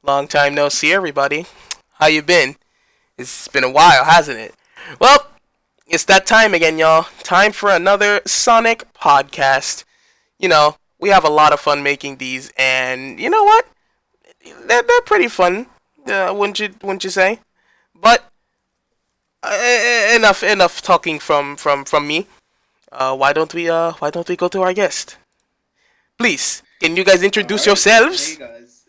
Long time no see, everybody. How you been? It's been a while, hasn't it? Well, it's that time again, y'all. Time for another Sonic podcast. We have a lot of fun making these, and you know what? They're pretty fun, wouldn't you say? But enough talking from me. Why don't we go to our guest? Please, can you guys All introduce right. Hey yourselves? guys,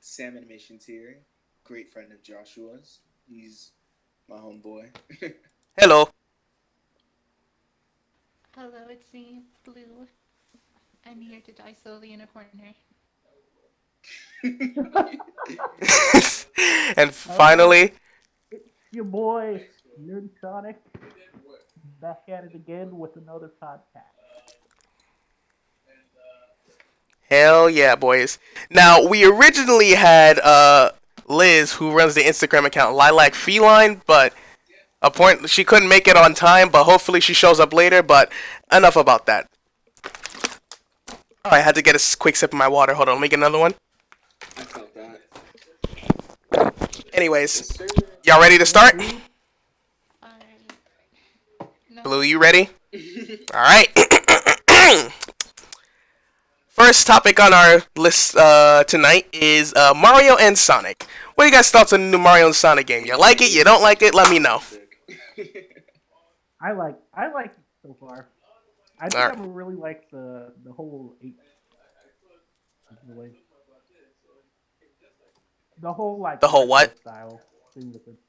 Sam Animations here. Great friend of Joshua's. He's my homeboy. Hello. Hello, it's me, Blue. I'm here to die slowly in a corner. And Alright, finally, it's your boy, Nerdy Sonic, back at it again with another podcast. hell yeah, boys. Now, we originally had Liz, who runs the Instagram account Lilac Feline, but she couldn't make it on time, but hopefully she shows up later. But enough about that. Oh, I had to get a quick sip of my water. Hold on, let me get another one. I felt that. Anyways, Yes, sir. y'all ready to start? Alright. No. Blue, you ready? Alright. First topic on our list tonight is Mario and Sonic. What are you guys' thoughts on the new Mario and Sonic game? You like it? You don't like it? Let me know. Sick. I like it so far. I think Alright. I really like the whole the whole like The whole what? style thing with it.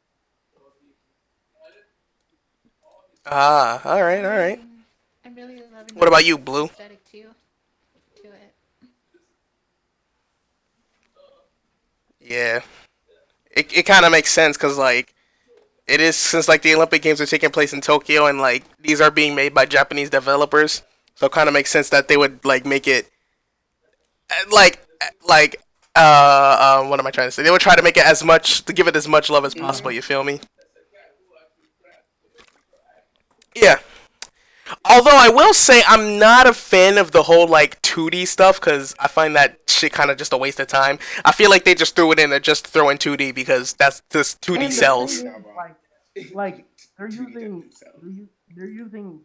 Ah, alright. I'm really loving What about you, Blue? aesthetic too. To it. Yeah. It kind of makes sense because, like, it is since, like, the Olympic Games are taking place in Tokyo and, like, these are being made by Japanese developers. So it kind of makes sense that they would, like, make it, like, what am I trying to say? They would try to make it to give it as much love as possible, you feel me? Yeah. Although I will say I'm not a fan of the whole like 2D stuff because I find that shit kind of just a waste of time. I feel like they just threw it in to just throw in 2D because that's just 2D And the sells. thing Not is, wrong. like they're 2D using definitely sells. they're using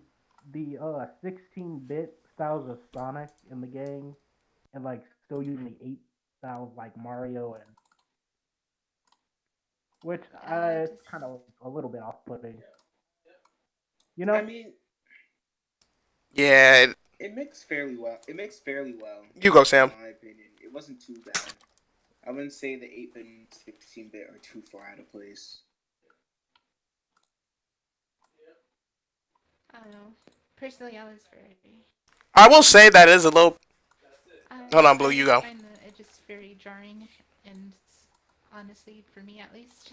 the 16-bit styles of Sonic in the game, and like still using the 8 styles like Mario, and which I it's just kind of a little bit off-putting. You I know, mean, Yeah, it makes fairly well. It makes fairly well, you go, Sam. in my opinion. It wasn't too bad. I wouldn't say the 8-bit and 16-bit are too far out of place. I don't know. Personally, I was very. I will say that is a little. I, Hold on, Blue, I you just go. find it just very jarring, and honestly, for me at least,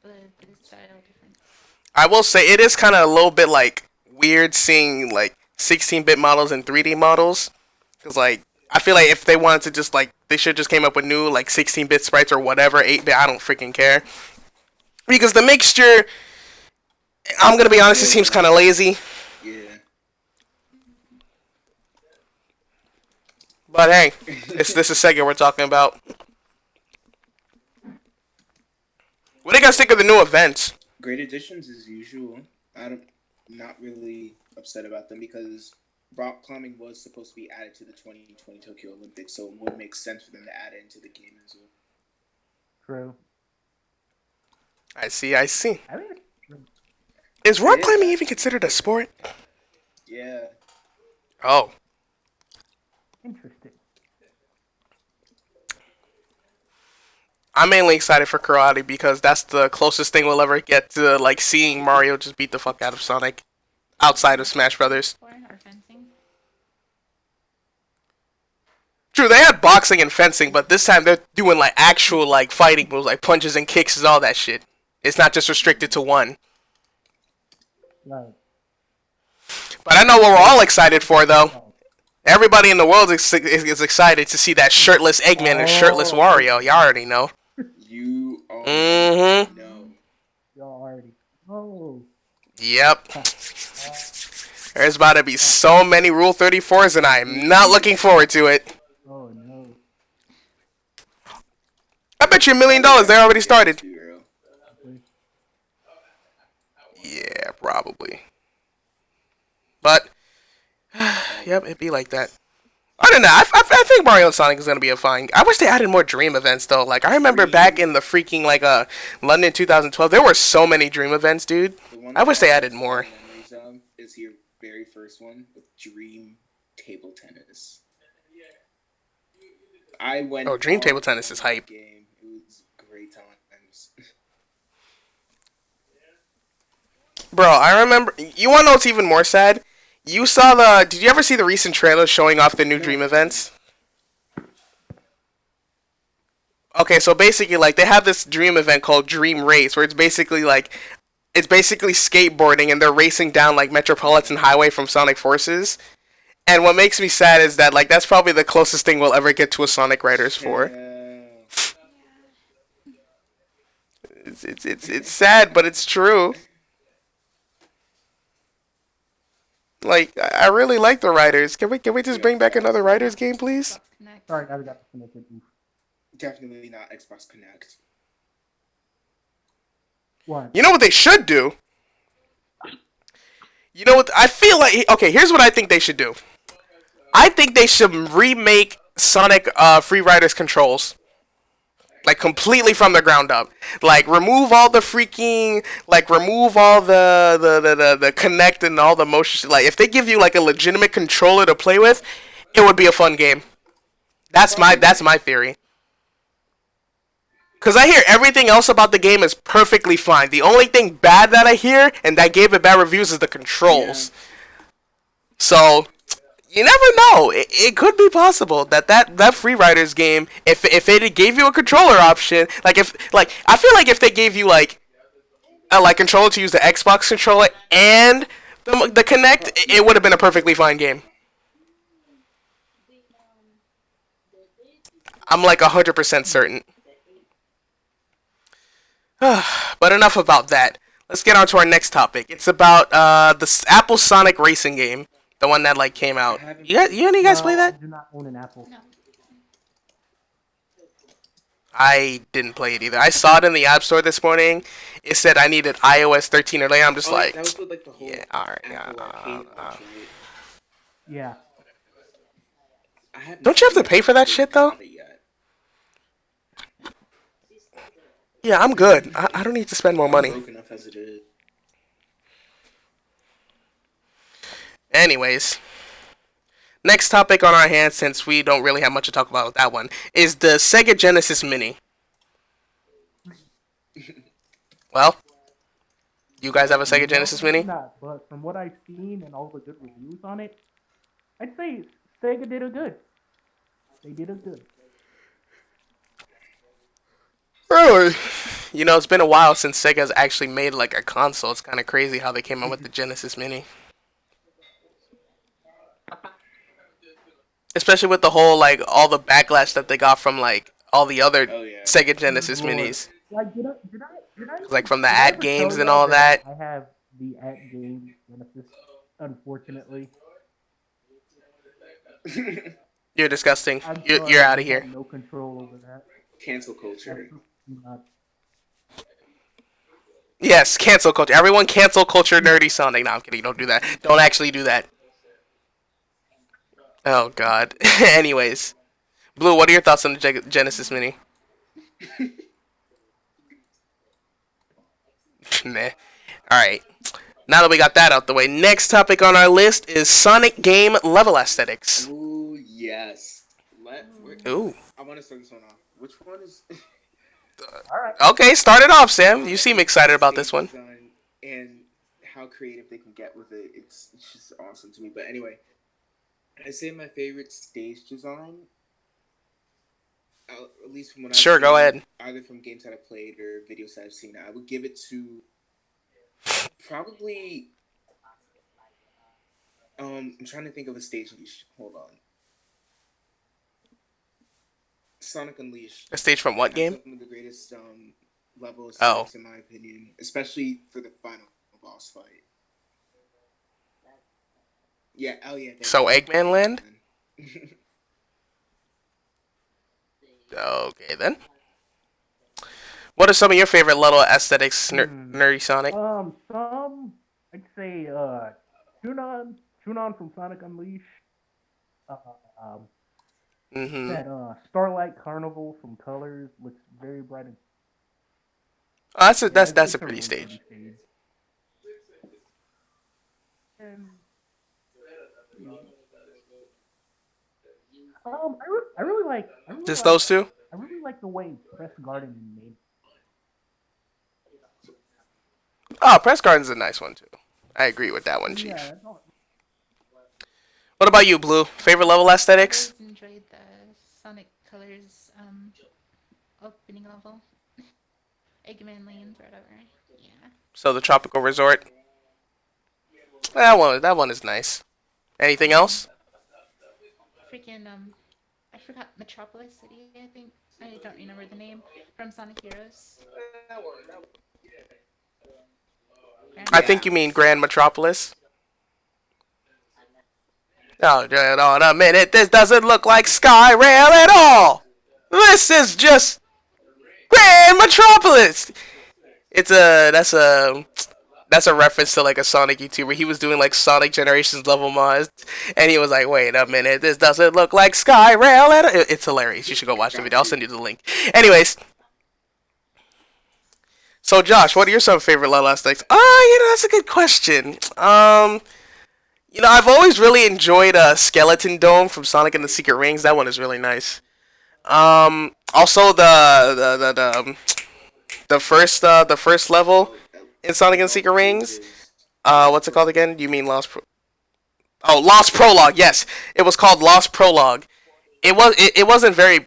the style difference. I will say it is kind of a little bit like weird seeing like 16-bit models and 3D models because like I feel like if they wanted to just like they should just came up with new like 16-bit sprites or whatever 8-bit. I don't freaking care because the mixture. I'm gonna be honest, it seems kind of lazy. Yeah. But hey, it's this is Sega we're talking about. What do you guys think of the new events? Great additions as usual. I'm not really upset about them because rock climbing was supposed to be added to the 2020 Tokyo Olympics, so it would make sense for them to add it into the game as well. true. I see. I see. I mean, Is rock It is climbing even actually. considered a sport? Yeah. Oh, interesting. I'm mainly excited for karate because that's the closest thing we'll ever get to like seeing Mario just beat the fuck out of Sonic outside of Smash Brothers. Or fencing. True, they had boxing and fencing, but this time they're doing like actual like fighting moves, like punches and kicks and all that shit. It's not just restricted to one. Right. But I know what we're all excited for though. Oh, Everybody in the world is excited to see that shirtless Eggman and shirtless Wario. Y'all already know. You Mm-hmm. know. y'all already. Oh. Yep. There's about to be so many Rule 34s, and I am not looking forward to it. Oh no. bet you $1,000,000 they already started. Bro. Yeah, probably. But yep, it'd be like that. I don't know. I think Mario and Sonic is gonna be a fine. I wish they added more Dream events though. Like I remember back in the freaking London 2012, there were so many Dream events, dude. The one I wish that they I added have more. memories of is your very first one with Dream Table Tennis. I went. Oh, Dream all Table Tennis in is on hype. that game. It was great times. Bro, I remember. You wanna know what's even more sad? You saw the. Did you ever see the recent trailer showing off the new Dream events? Okay, so basically, like they have this Dream event called Dream Race, where it's basically skateboarding, and they're racing down like Metropolitan Highway from Sonic Forces. And what makes me sad is that like that's probably the closest thing we'll ever get to a Sonic Riders 4. It's sad, but it's true. Like I really like the Riders. Can we just bring back another Riders game, please? Xbox Connect. Sorry, I got to finish it. Definitely not Xbox Connect. What? You know what they should do? You know what? I feel like okay. Here's what I think they should do. I think they should remake Sonic Free Riders controls. Like completely from the ground up. Like remove all the freaking remove all the connect and all the motion. Like if they give you like a legitimate controller to play with, it would be a fun game. That's my theory. Cause I hear everything else about the game is perfectly fine. The only thing bad that I hear and that gave it bad reviews is the controls. Yeah. So you never know. It could be possible that Free Riders game, if it gave you a controller option, I feel like if they gave you a controller to use the Xbox controller and the Kinect, it would have been a perfectly fine game. I'm like 100% certain. But enough about that. Let's get on to our next topic. It's about the Apple Sonic Racing game. The one that came out. You any of you guys play that? I do not own an Apple. No. I didn't play it either. I saw it in the App Store this morning. It said I needed iOS 13 or later. I'm just that was with, the whole yeah, alright, Apple Arcade launch, Yeah. Don't you have to pay for that shit though? Yeah, I'm good. I don't need to spend more money. Broke enough as it is. Anyways, next topic on our hands, since we don't really have much to talk about with that one, is the Sega Genesis Mini. Well, you guys have a Sega Genesis Mini? Not, but from what I've seen and all the good reviews on it, I'd say Sega did it good. They did it good. Really? You know, it's been a while since Sega's actually made a console. It's kind of crazy how they came up with the Genesis Mini. Especially with the whole all the backlash that they got from all the other Sega Genesis Minis. Did I From the ad games and all that. I have the ad game Genesis, unfortunately. You're disgusting. You're out of here. No control over that. Cancel culture. Yes, cancel culture. Everyone cancel culture nerdy Sonic. No, I'm kidding. Don't do that. Don't actually do that. Oh, God. Anyways. Blue, what are your thoughts on the Genesis Mini? Nah. Alright. Now that we got that out the way, next topic on our list is Sonic game level aesthetics. Ooh, yes. Ooh. I want to start this one off. Which one is... Alright. Okay, start it off, Sam. You seem excited about this one. And how creative they can get with it. It's just awesome to me. But anyway, I say my favorite stage design, at least from what I've seen, go ahead. Either from games that I've played or videos that I've seen, I would give it to probably... I'm trying to think of a stage niche. Hold on. Sonic Unleashed. A stage from what game? Some of the greatest levels in my opinion, especially for the final boss fight. Yeah, So Eggman Land? Okay then. What are some of your favorite level aesthetics, Hmm. Nerdy Sonic? Some I'd say Chunon from Sonic Unleashed. Uh, um, Mm-hmm. that Starlight Carnival from Colors looks very bright and Oh, that's a yeah, that's a it's a pretty really stage. pretty stage. And Just those two? I really like the way Press Garden made. Oh, Press Garden's a nice one too. I agree with that one, Yeah, Chief. that's all. What about you, Blue? Favorite level I've aesthetics? always enjoyed the Sonic Colors opening level. Eggman Lanes, or whatever. Yeah. So the Tropical Resort. That one is nice. Anything else? Freaking I forgot Metropolis City. I think I don't remember the name from Sonic Heroes. Grand I think you mean Grand Metropolis. Oh, hold on a minute. This doesn't look like Skyrail at all. This is just Grand Metropolis. It's a that's a reference to like a Sonic YouTuber. He was doing like Sonic Generations level mods, and he was like, "Wait a minute, this doesn't look like Skyrail at all." It's hilarious. You should go watch the video. I'll send you the link. Anyways, so Josh, what are your some favorite level aesthetics? That's a good question. I've always really enjoyed Skeleton Dome from Sonic and the Secret Rings. That one is really nice. Also the first level in Sonic and the Secret Rings. What's it called again? You mean Lost Prologue. Yes, it was called Lost Prologue. It wasn't very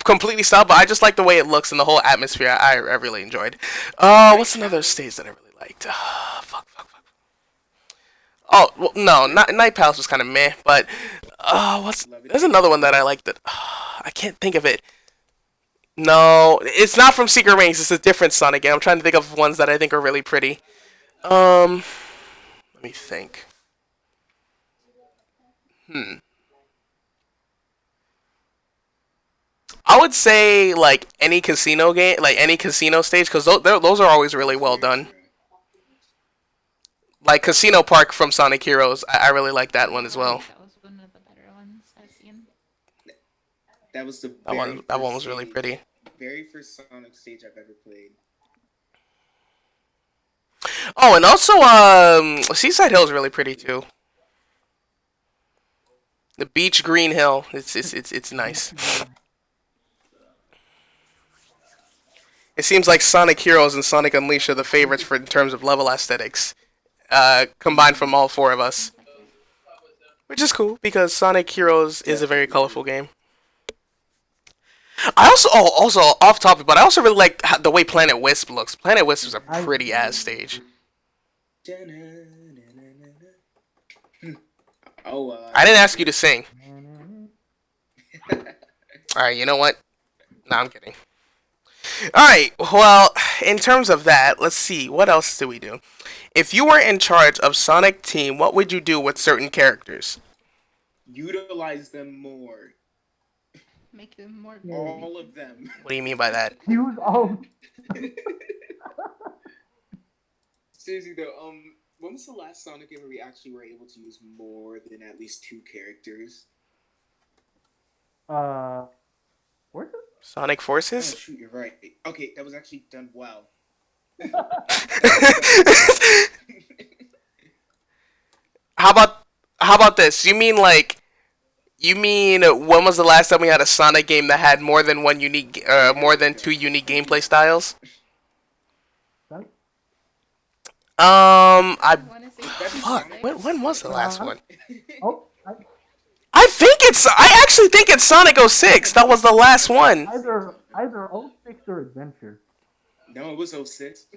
completely styled, but I just like the way it looks and the whole atmosphere. I really enjoyed. What's another stage that I really liked? Fuck. Oh, well, no, Night Palace was kind of meh, but there's another one that I liked that I can't think of it. No, it's not from Secret Rings. It's a different Sonic game. I'm trying to think of ones that I think are really pretty. Um, Let me think. Hmm. I would say like any casino game, like any casino stage, because those are always really well done. Like Casino Park from Sonic Heroes, I really like that one as I well. think that was one of the better ones I've seen. That was the That one was really pretty. very first Sonic stage I've ever played. Oh, and also Seaside Hill is really pretty too. The beach green hill, it's nice. It seems like Sonic Heroes and Sonic Unleashed are the favorites for in terms of level aesthetics, combined from all four of us, Sounds accurate. which is cool because Sonic Heroes is a very colorful game. I also off topic, but I also really like the way Planet Wisp looks. Planet Wisp is a pretty ass stage. Oh, I didn't ask you to sing. All right, you know what? No, I'm kidding. All right, well, in terms of that, let's see. What else do we do? If you were in charge of Sonic Team, what would you do with certain characters? utilize them more. Make them more. All of them. What do you mean by that? Use all. Seriously though, when was the last Sonic game where we actually were able to use more than at least two characters? Where's it? Sonic Oh Forces? shoot, you're right. Okay, that was actually done well. how about how about this? You mean when was the last time we had a Sonic game that had more than two unique gameplay styles? Sonic? I I want to say fuck. When was the last one? Oh, I actually think it's Sonic 06. That was the last one. either 06 or Adventure. No, it was 06.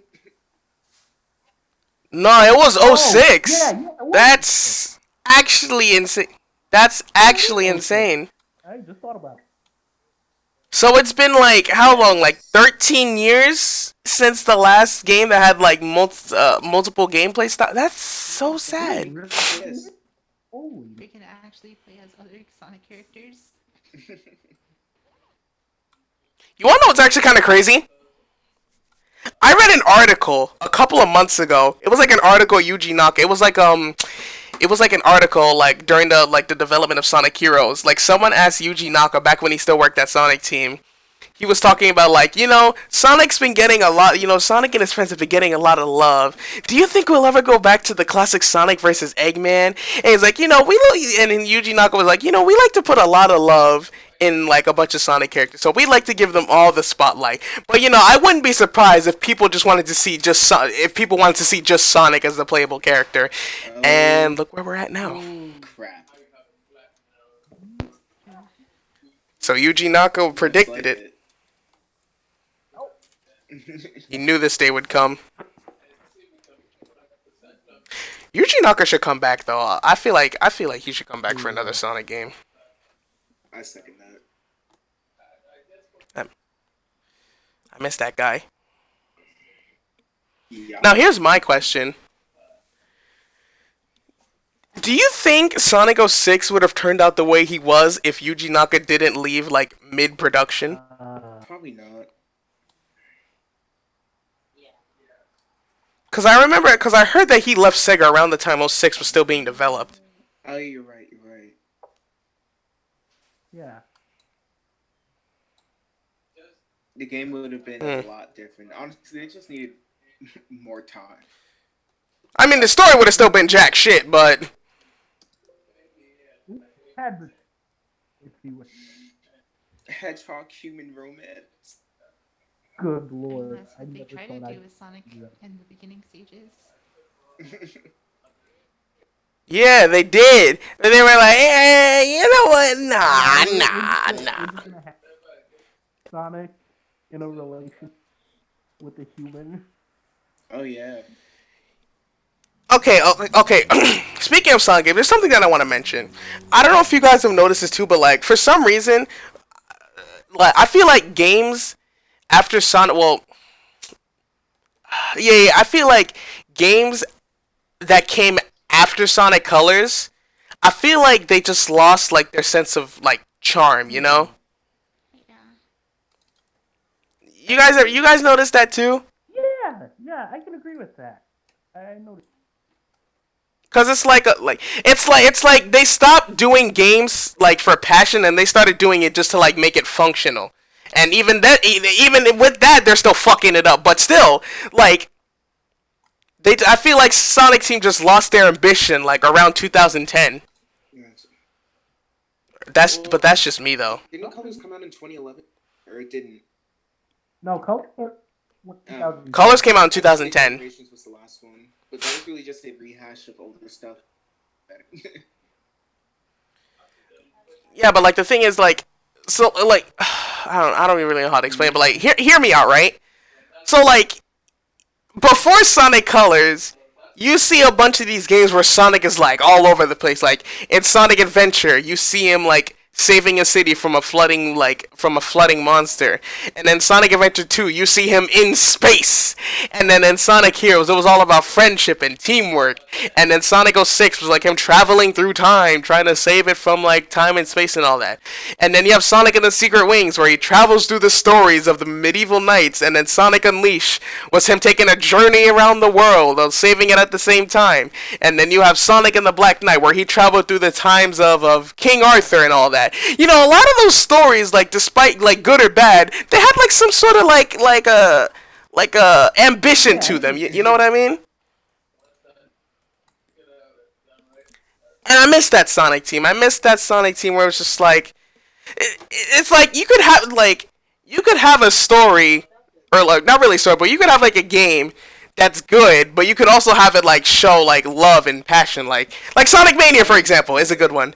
No, it was Oh, 06. yeah, it was. That's actually insane. That's actually insane. I just thought about it. So it's been like how long? Like 13 years since the last game that had like multiple gameplay style. That's so sad. Yes. Holy. we can actually play as other Sonic characters. You wanna know what's actually kind of crazy? I read an article a couple of months ago. It was like an article Yuji Naka. It was like an article like during the development of Sonic Heroes. Like someone asked Yuji Naka back when he still worked at Sonic Team. He was talking about like, Sonic's been getting a lot, Sonic and his friends have been getting a lot of love. Do you think we'll ever go back to the classic Sonic versus Eggman? And he's like, and then Yuji Naka was like, we like to put a lot of love in like a bunch of Sonic characters. So we like to give them all the spotlight. But I wouldn't be surprised if people just wanted to see if people wanted to see just Sonic as the playable character. And look where we're at now. Crap. So Yuji Naka predicted it. He knew this day would come. Yuji Naka should come back though. I feel like he should come back for another Sonic game. I second that. I miss that guy. Yeah. Now here's my question. Do you think Sonic 06 would have turned out the way he was if Yuji Naka didn't leave like mid-production? Probably not. Because I heard that he left Sega around the time 06 was still being developed. Oh, you're right. Yeah. The game would have been a lot different. Honestly, they just needed more time. I mean, the story would have still been jack shit, but Had the, if you would. Hedgehog human romance. Good And lord. that's I what they never try thought to I'd do with Sonic do that. in the beginning stages. yeah, they did. And they were like, you know what? Nah. We're just gonna have Sonic in a relation with a human. Oh yeah. Okay. Speaking of Sonic games, there's something that I want to mention. I don't know if you guys have noticed this too, but like for some reason, like I feel like games after Sonic, I feel like games that came after Sonic Colors, I feel like they just lost like their sense of like charm, Yeah. You guys noticed that too? Yeah, I can agree with that. I noticed. Cause it's like they stopped doing games like for passion and they started doing it just to like make it functional. And even with that, they're still fucking it up. But still, like, I feel like Sonic Team just lost their ambition like around 2010. Yes. But that's just me though. Didn't Colors come out in 2011? Or it didn't? No, Colors came out in 2010. Generations was the last one. But that was really just a rehash of older stuff. Yeah, but like the thing is like, so like, I don't even really know how to explain it, but like, hear me out, right? So like, before Sonic Colors, you see a bunch of these games where Sonic is like all over the place. Like in Sonic Adventure, you see him like saving a city from a flooding monster. And then Sonic Adventure 2, you see him in space. And then in Sonic Heroes, it was all about friendship and teamwork. And then Sonic 06 was like him traveling through time, trying to save it from like time and space and all that. And then you have Sonic and the Secret Wings, where he travels through the stories of the medieval knights. And then Sonic Unleashed was him taking a journey around the world, of saving it at the same time. And then you have Sonic and the Black Knight, where he traveled through the times of King Arthur and all that. You know, a lot of those stories, like, despite, like, good or bad, they had, like, some sort of, like ambition to them. You know what I mean? And I miss that Sonic Team. I miss that Sonic Team where it was just, like, it's like, you could have a story, or, like, not really a story, but you could have, like, a game that's good, but you could also have it, like, show, like, love and passion, like Sonic Mania, for example, is a good one.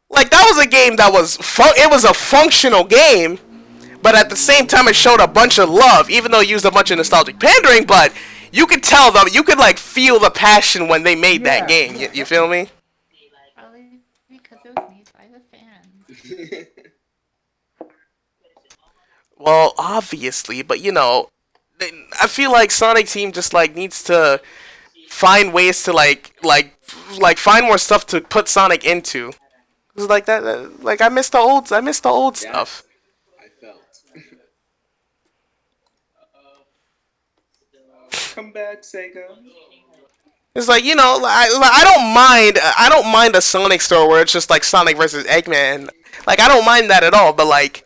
Like, that was a game that was it was a functional game, but at the same time it showed a bunch of love, even though it used a bunch of nostalgic pandering, but you could tell them, you could, like, feel the passion when they made that game. You feel me? Probably because it was made by the fans. Well, obviously, but, you know, I feel like Sonic Team just, like, needs to find ways to, like find more stuff to put Sonic into. It's like that, like I miss the old stuff. I felt. Come back, Sega. It's like, you know, I don't mind a Sonic store where it's just like Sonic versus Eggman. Like, I don't mind that at all. But like,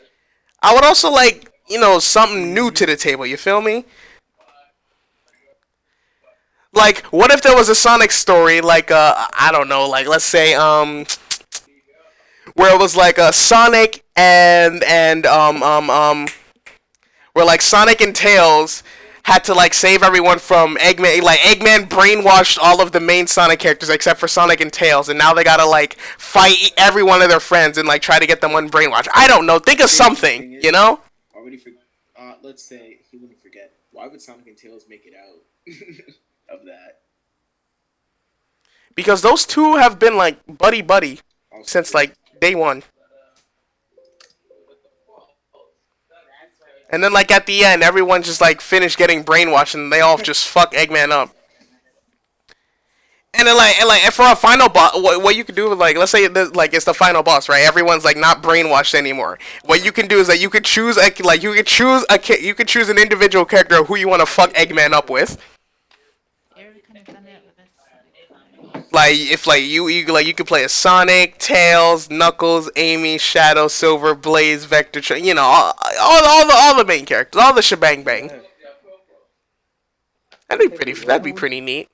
I would also like, you know, something new to the table. You feel me? Like, what if there was a Sonic story, like, I don't know, like, let's say, where it was like a Sonic and where like Sonic and Tails had to like save everyone from Eggman. Like Eggman brainwashed all of the main Sonic characters except for Sonic and Tails, and now they gotta like fight every one of their friends and like try to get them unbrainwashed. I don't know. Think of something, you know? Already for, let's say he wouldn't forget. Why would Sonic and Tails make it out of that? Because those two have been like buddy buddy Also, since like day one. And then, like, at the end, everyone just, like, finished getting brainwashed, and they all just fuck Eggman up. And then, and for a final boss, what you could do, like, let's say, like, it's the final boss, right? Everyone's, like, not brainwashed anymore. What you can do is that you could choose, you could choose an individual character who you want to fuck Eggman up with. Like, if, like, you could play as Sonic, Tails, Knuckles, Amy, Shadow, Silver, Blaze, Vector, you know, all the main characters, all the shebang bang. That'd be pretty neat.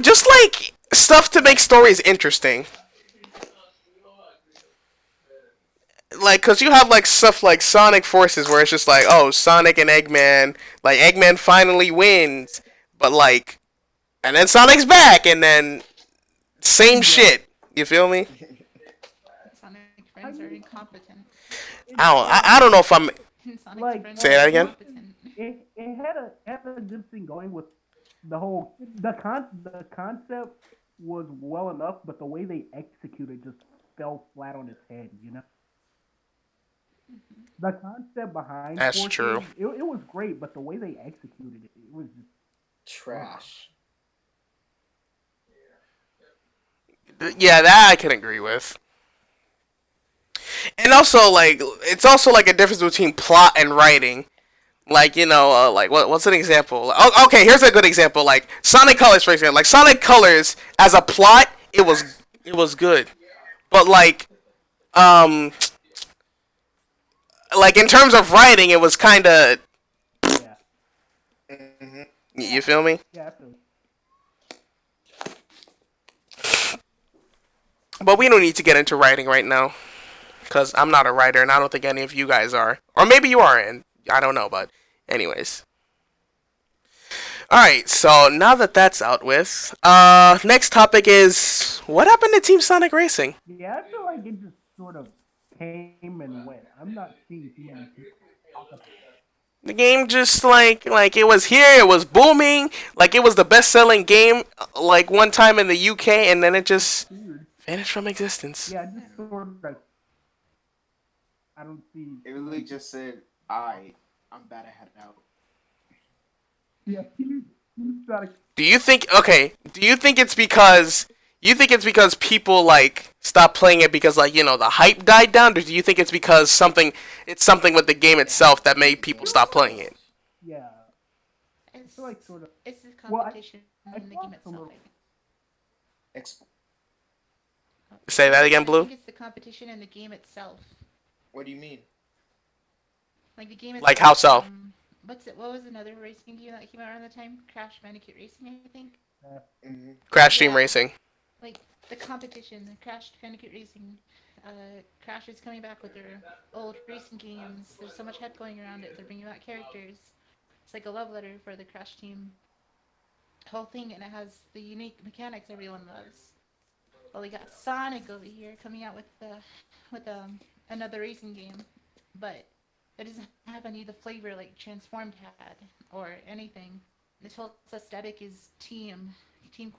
Just like stuff to make stories interesting. Like, cause you have like stuff like Sonic Forces where it's just like, oh, Sonic and Eggman, like Eggman finally wins, but like, and then Sonic's back, and then same shit. You feel me? Sonic friends are incompetent. I don't know if I'm. Sonic's Like- friends Say are that again? incompetent. It had a good thing going with the whole the concept was well enough, but the way they executed just fell flat on its head. You know. The concept behind That's Forces, true. It was great, but the way they executed it, it was just trash. Yeah, that I can agree with. And also, like, it's also like a difference between plot and writing. Like, you know, like what's an example? Oh, okay, here's a good example. Like Sonic Colors, for example. Like Sonic Colors as a plot, it was good, but like in terms of writing, it was kind of. yeah, Mm-hmm. You feel me? yeah. I feel But we don't need to get into writing right now, because I'm not a writer, and I don't think any of you guys are. Or maybe you are, and I don't know, but anyways. Alright, so now that that's out with, next topic is, what happened to Team Sonic Racing? Yeah, I feel like it just sort of came and went. I'm not seeing too many people talk about it. The game just, like, it was here, it was booming, like, it was the best-selling game, like, one time in the UK, and then it just Weird. vanished from existence. Yeah, just sort of like I don't see. It really just said, I'm bad to head out. Yeah, he's like, Do you think it's because people like stopped playing it because, like, you know, the hype died down, or do you think it's because something with the game itself that made people stop playing it? yeah, It's, feel like sort of. it's the Well, competition in the thought game a itself. little- I think. Say that again, I Blue? think it's the competition in the game itself. What do you mean? Like the game itself. Like how so? What was another racing game that came out around the time? Crash Bandicoot Racing, I think. Mm-hmm. Crash Team Yeah. Racing. Like the competition, the Crash Bandicoot Racing. Crash is coming back with their old racing games. There's so much hype going around it. They're bringing back characters. It's like a love letter for the Crash team. Whole thing, and it has the unique mechanics everyone loves. Well, we got Sonic over here coming out with another racing game, but it doesn't have any of the flavor like Transformed had or anything. This whole aesthetic is team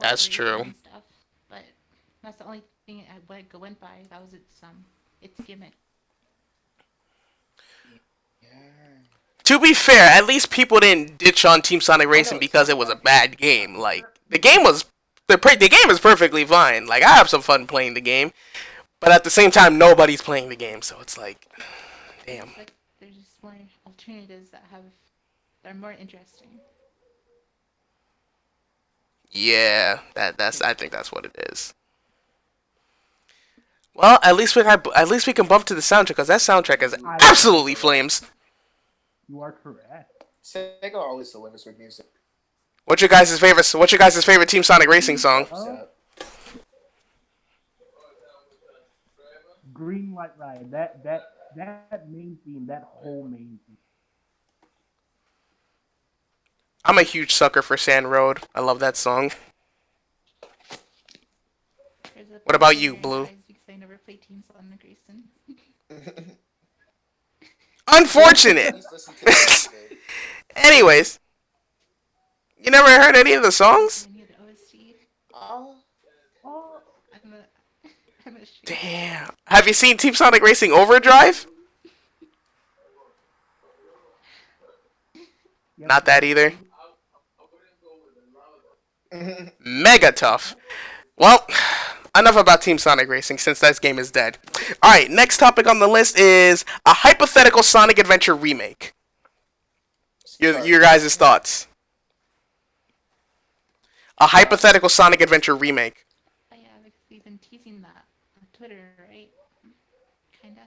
That's cooperation true. and stuff, but that's the only thing it went by. That was its gimmick. Yeah. To be fair, at least people didn't ditch on Team Sonic Racing because it was a bad game. Like, the game is perfectly fine. Like, I have some fun playing the game, but at the same time, nobody's playing the game, so it's like, damn. It's like there's just more alternatives that are more interesting. Yeah, that's I think that's what it is. Well, at least we can bump to the soundtrack because that soundtrack is absolutely flames. You are correct. Sega always delivers with music. What's your guys' favorite Team Sonic Racing song? So, Green Light Ride. That main theme, that whole main theme. I'm a huge sucker for Sand Road. I love that song. There's a What about pimple you, in your Blue? eyes because I never played Team Sonic Racing. Unfortunate. at least listen to the music. Anyways, you never heard any of the songs? Any of the OST. Oh, Oh, I'm a I'm a shit. Damn. Have you seen Team Sonic Racing Overdrive? yeah, Not that either. Mega tough. Well, enough about Team Sonic Racing since that game is dead. Alright, next topic on the list is a hypothetical Sonic Adventure remake. Your guys' thoughts. A hypothetical Sonic Adventure remake. Oh yeah, because we've been teasing that on Twitter, right? Kinda.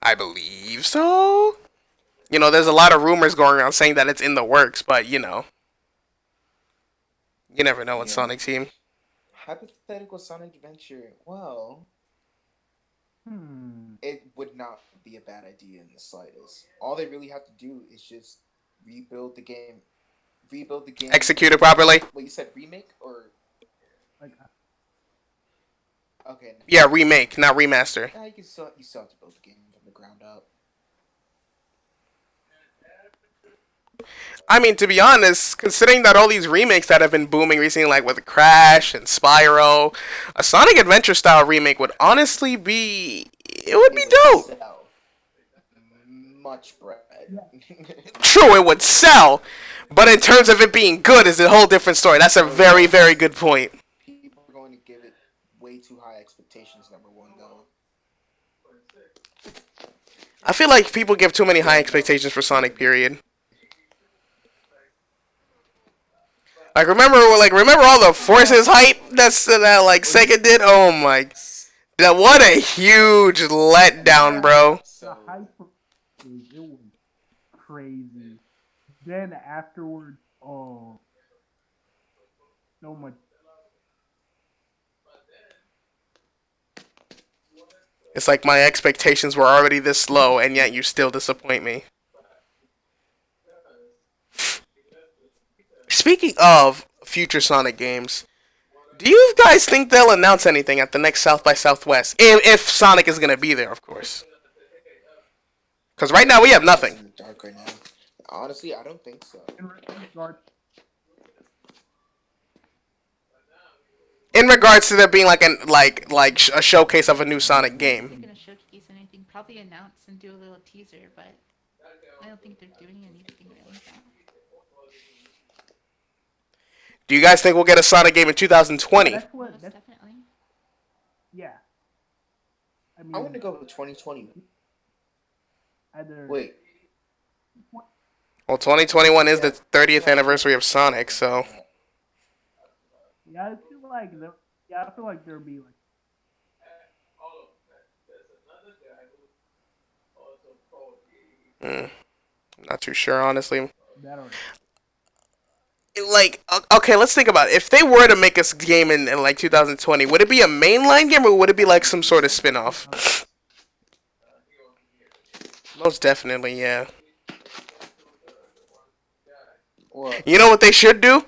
I believe so. You know, there's a lot of rumors going around saying that it's in the works, but you know. You never know with Yeah. Sonic Team. hypothetical Sonic Adventure. Well, it would not be a bad idea in the slightest. All they really have to do is just rebuild the game. Execute it properly. What you said, remake or like okay? Yeah, remake, not remaster. Nah, you still have to build the game from the ground up. I mean, to be honest, considering that all these remakes that have been booming recently, like with Crash and Spyro, a Sonic Adventure style remake would honestly be... It would be dope. Sell much bread. True, it would sell, but in terms of it being good is a whole different story. That's a very, very good point. People are going to give it way too high expectations. Number one, though. I feel like people give too many high expectations for Sonic, period. Remember all the Forces hype that Sega did? Oh my, what a huge letdown, bro. the So hype, it was crazy. Then afterwards, oh, so much. It's like my expectations were already this low, and yet you still disappoint me. Speaking of future Sonic games, do you guys think they'll announce anything at the next South by Southwest? If Sonic is gonna be there, of course. Because right now we have it's nothing. in the dark right now. Honestly, I don't think so. In regards to there being a showcase of a new Sonic They're game. gonna showcase anything, probably announce and do a little teaser, but I don't think they're doing anything really. Do you guys think we'll get a Sonic game in 2020? That's what. Most That's definitely. yeah. I mean, I want to go with 2020. either. Wait. Well, 2021 is the 30th anniversary of Sonic, so Yeah, I feel like I feel like there'll be like. I'm not too sure, honestly. That or Okay, let's think about it. If they were to make a game in 2020, would it be a mainline game or would it be like some sort of spin-off? Most definitely, yeah. What? You know what they should do?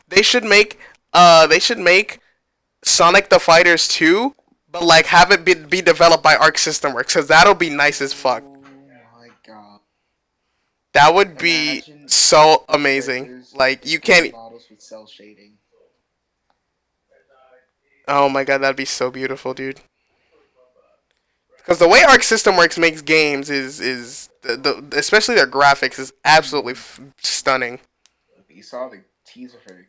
They should make Sonic the Fighters 2, but have it be developed by Arc System Works, cuz that'll be nice as fuck. Oh my god. That would be Imagine so amazing. characters You can't. models with cell shading. Oh my god, that'd be so beautiful, dude. Because the way Arc System Works makes games is especially their graphics is absolutely stunning. You saw the teaser for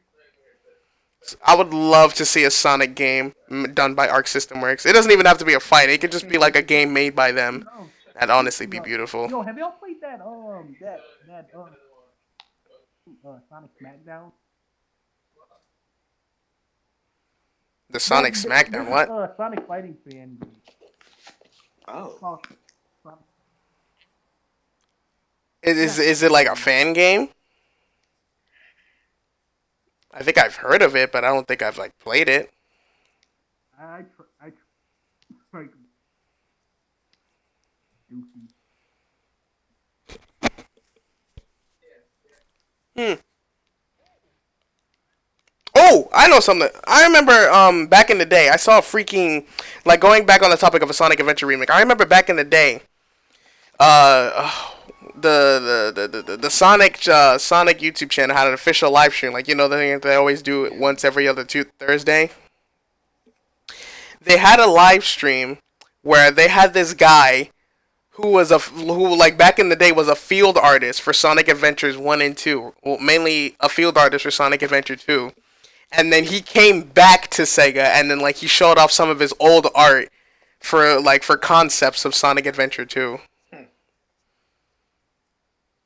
I would love to see a Sonic game done by Arc System Works. It doesn't even have to be a fight. It could just be like a game made by them. no That'd honestly be beautiful. Yo, have y'all played that Sonic Smackdown? The Sonic This Smackdown. is What? a Sonic Fighting fan game. Oh. Called Sonic. Is it like a fan game? I think I've heard of it, but I don't think I've like played it. I like goofy. Oh, I know something. I remember back in the day, I saw a freaking like going back on the topic of a Sonic Adventure remake. I remember back in the day, the Sonic YouTube channel had an official live stream, like the thing that they always do it once every other Thursday. They had a live stream where they had this guy who like back in the day was a field artist for Sonic Adventures 1 and 2. Well, mainly a field artist for Sonic Adventure 2. And then he came back to Sega and then like he showed off some of his old art for concepts of Sonic Adventure 2.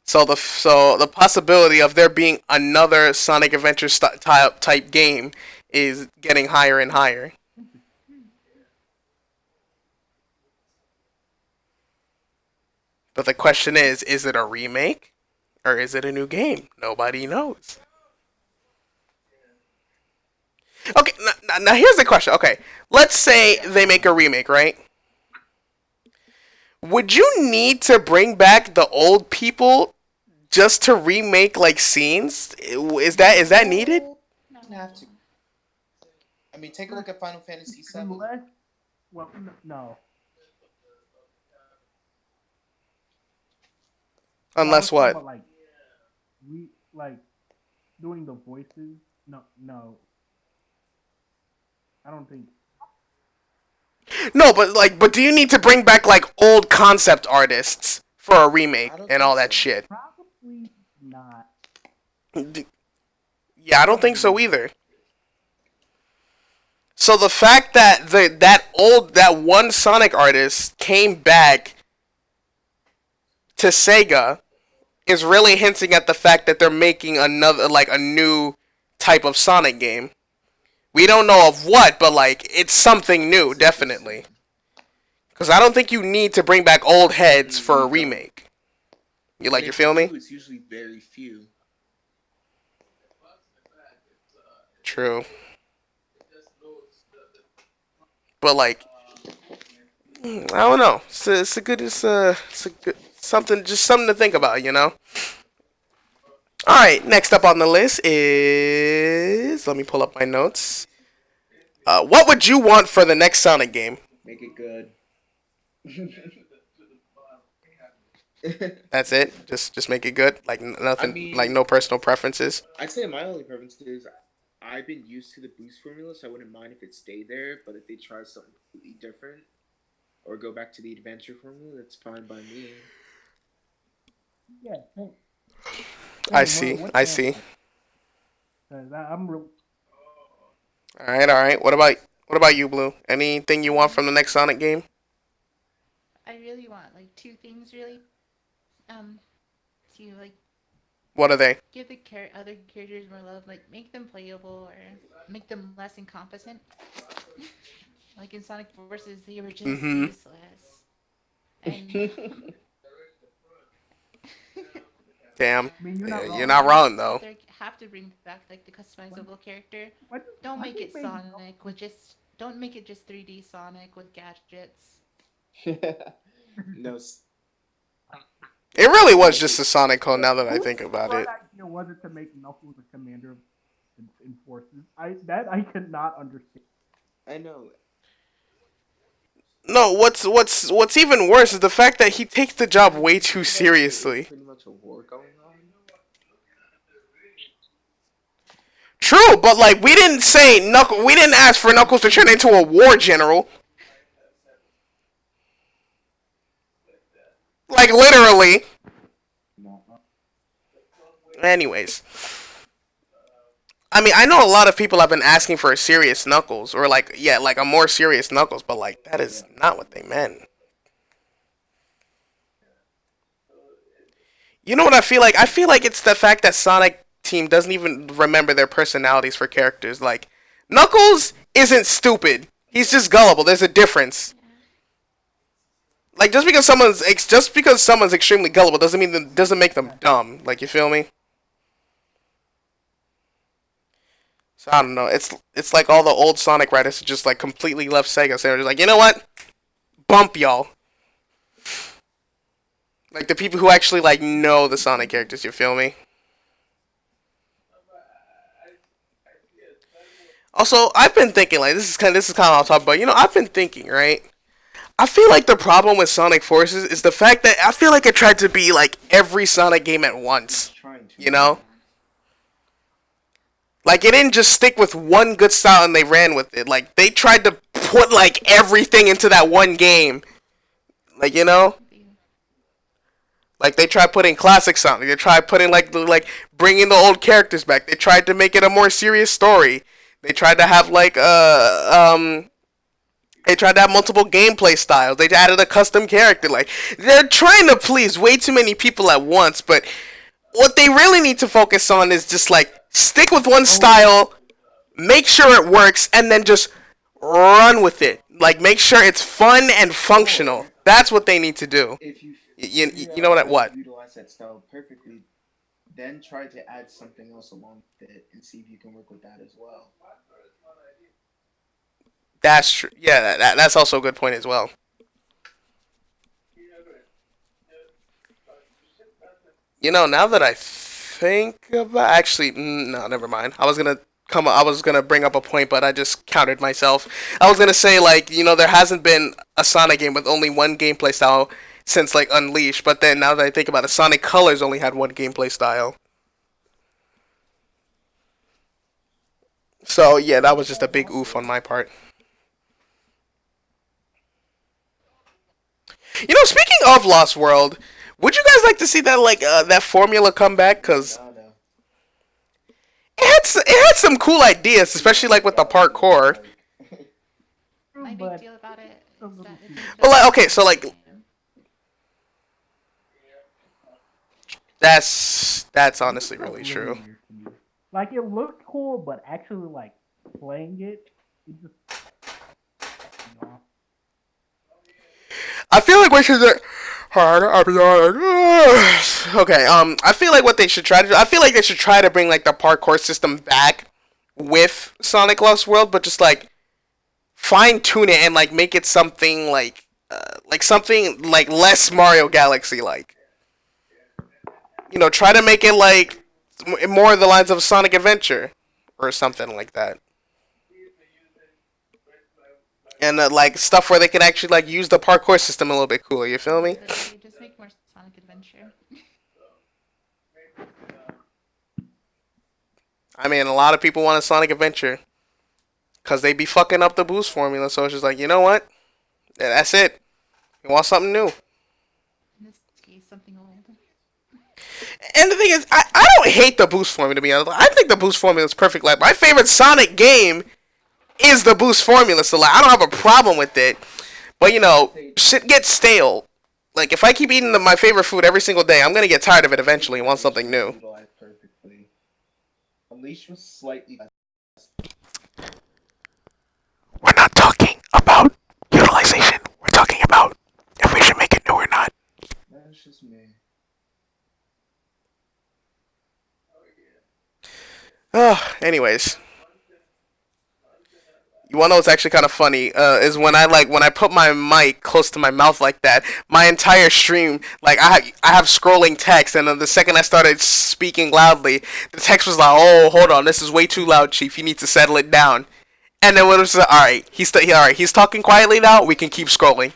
So the possibility of there being another Sonic Adventure type game is getting higher and higher. But the question is it a remake or is it a new game? Nobody knows. Okay, now here's the question. Okay, let's say they make a remake, right? Would you need to bring back the old people just to remake like scenes? Is that needed? No. You have to. I mean, take a look at Final Fantasy VII. Unless, well, no. Unless what? But like doing the voices. No. I don't think. No, but do you need to bring back like old concept artists for a remake and all that shit? Probably not. Yeah, I don't think so either. So the fact that that one Sonic artist came back to Sega is really hinting at the fact that they're making a new type of Sonic game. We don't know of what, but like it's something new, definitely. Because I don't think you need to bring back old heads for a remake. You feel me? It's usually very few. True. But like, I don't know. It's a good something to think about, All right, next up on the list is, let me pull up my notes. What would you want for the next Sonic game? Make it good. That's it. Just make it good. Like nothing. I mean, like no personal preferences. I'd say my only preference is I've been used to the boost formula, so I wouldn't mind if it stayed there. But if they try something completely different or go back to the adventure formula, that's fine by me. Yeah. I see. I'm real. All right. What about you, Blue? Anything you want from the next Sonic game? I really want like two things really. To like What are they? give the other characters more love, like make them playable or make them less incompetent. Like in Sonic Forces, they were just useless. And Damn. I mean, You're not wrong though. they have to bring back like the customizable character. What? Don't Why make do it they- Sonic with just. Don't make it just 3D Sonic with gadgets. No. It really was just a Sonic clone. Now that I think about it. What idea was it to make Knuckles a commander in Forces? I could not understand. I know. No, what's even worse is the fact that he takes the job way too seriously. Pretty much a war going on. True, but like we didn't ask for Knuckles to turn into a war general. Like literally. Anyways. I mean, I know a lot of people have been asking for a serious Knuckles or like a more serious Knuckles, but like that is not what they meant. You know what I feel like? I feel like it's the fact that Sonic Team doesn't even remember their personalities for characters. Like, Knuckles isn't stupid. He's just gullible. There's a difference. Like, just because someone's extremely gullible doesn't make them dumb. Like, you feel me? So I don't know. It's like all the old Sonic writers just like completely left Sega. So they're just like, you know what? Bump y'all. Like the people who actually like know the Sonic characters. You feel me? Also, I've been thinking like this is kind of off topic, but I've been thinking, right? I feel like the problem with Sonic Forces is the fact that I feel like it tried to be like every Sonic game at once. Trying to. You know? Like it didn't just stick with one good style and they ran with it. Like they tried to put like everything into that one game. Like like they tried putting classic Sonic. They tried putting like bringing the old characters back. They tried to make it a more serious story. They tried to have like they tried to have multiple gameplay styles. They added a custom character. Like they're trying to please way too many people at once. But what they really need to focus on is just like stick with one style, make sure it works, and then just run with it. Like make sure it's fun and functional. That's what they need to do. If you You know what? Utilize that style perfectly, then try to add something else along with it and see if you can work with that as well. That's true. Yeah, that's also a good point as well. Now that I think about, actually, no, never mind. I was gonna bring up a point, but I just countered myself. I was gonna say like, there hasn't been a Sonic game with only one gameplay style since like Unleashed, but then now that I think about it, Sonic Colors only had one gameplay style. So yeah, that was just a big oof on my part. Speaking of Lost World, would you guys like to see that like that formula come back? Cause No, no. it had some cool ideas, especially like with the parkour. My big But deal about it is that Well, like, okay, so like that's honestly really true. weird to me. Like it looked cool, but actually like playing it just I feel like we should. I'll be honest. Okay. I feel like what they should try to do. I feel like they should try to bring like the parkour system back with Sonic Lost World, but just like fine tune it and like make it something like something like less Mario Galaxy like. Try to make it like more of the lines of Sonic Adventure or something like that. And like stuff where they can actually like use the parkour system a little bit cooler. You feel me? literally just make more Sonic Adventure. I mean, a lot of people want a Sonic Adventure because they be fucking up the boost formula. So it's just like, you know what? Yeah, that's it. You want something new. In this case, something old. And the thing is, I don't hate the boost formula, to be honest. I think the boost formula is perfect. Like, my favorite Sonic game is the boost formula. So, like, I don't have a problem with it. But, shit gets stale. Like, if I keep eating my favorite food every single day, I'm going to get tired of it eventually and want something new. Utilized perfectly. Unleashed was slightly. We're not talking about utilization. We're talking about if we should make it new or not. That's just me. Anyways. You wanna know what's actually kind of funny? Is when I put my mic close to my mouth like that, my entire stream, like I have scrolling text, and then the second I started speaking loudly, the text was like, "Oh, hold on, this is way too loud, Chief. You need to settle it down." And then when it was like, "All right, he's talking quietly now. We can keep scrolling."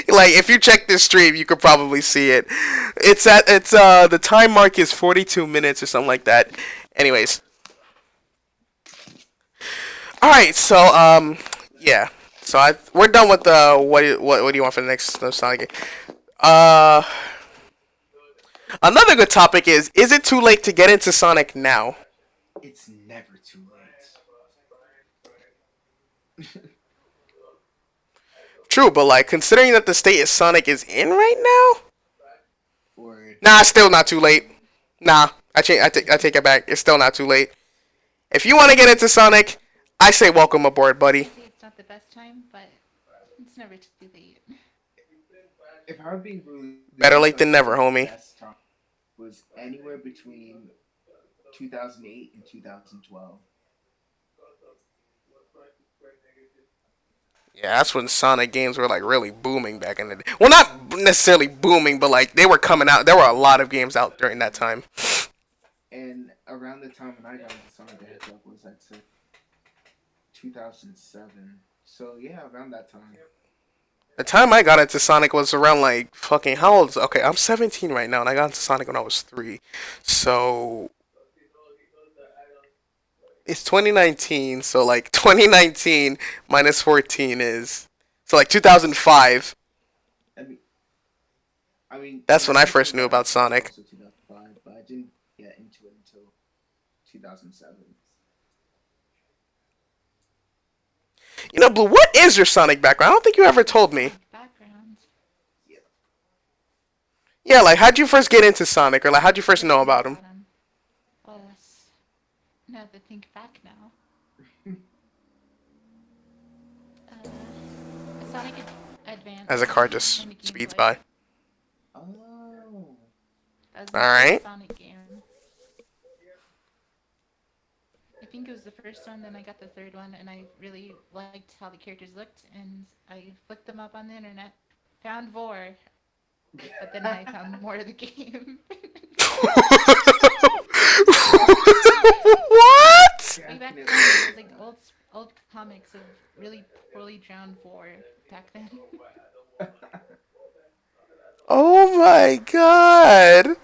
Like if you check this stream, you could probably see it. The time mark is 42 minutes or something like that. Anyways. All right, so yeah, so we're done with the what do you want for the next Sonic game? Another good topic is it too late to get into Sonic now? It's never too late. True, but like considering that the state Sonic is in right now, Nah, it's still not too late. Nah, I take it back. It's still not too late. If you want to get into Sonic, I say welcome aboard, buddy. I say it's not the best time, but it's never too late. If I'm being really Better late than never, homie. best time was anywhere between 2008 and 2012. Yeah, that's when Sonic games were like really booming back in the day. Well, not necessarily booming, but like they were coming out. There were a lot of games out during that time. And around the time when I got into Sonic the Hedgehog was I'd say 2007. So yeah, around that time. The time I got into Sonic was around like fucking how old? Okay, I'm 17 right now, and I got into Sonic when I was 3. So it's 2019. So like 2019 minus 14 is so like 2005. I mean, That's when I first knew about Sonic. Also 2005, but I didn't get into it until 2007. You know, Blue, what is your Sonic background? I don't think you ever told me. Background. Yeah, like how'd you first get into Sonic, or like how'd you first know about him? Well, now to think back now. Sonic Advance. As a car just on the Game speeds Boy. by. Oh. That was All my right. first Sonic game. I think it was the first one, then I got the third one, and I really liked how the characters looked, and I looked them up on the internet, found Vor, but then I found more of the game. What? Way back then, it was like old comics of really poorly drawn Vor back then. Oh my god.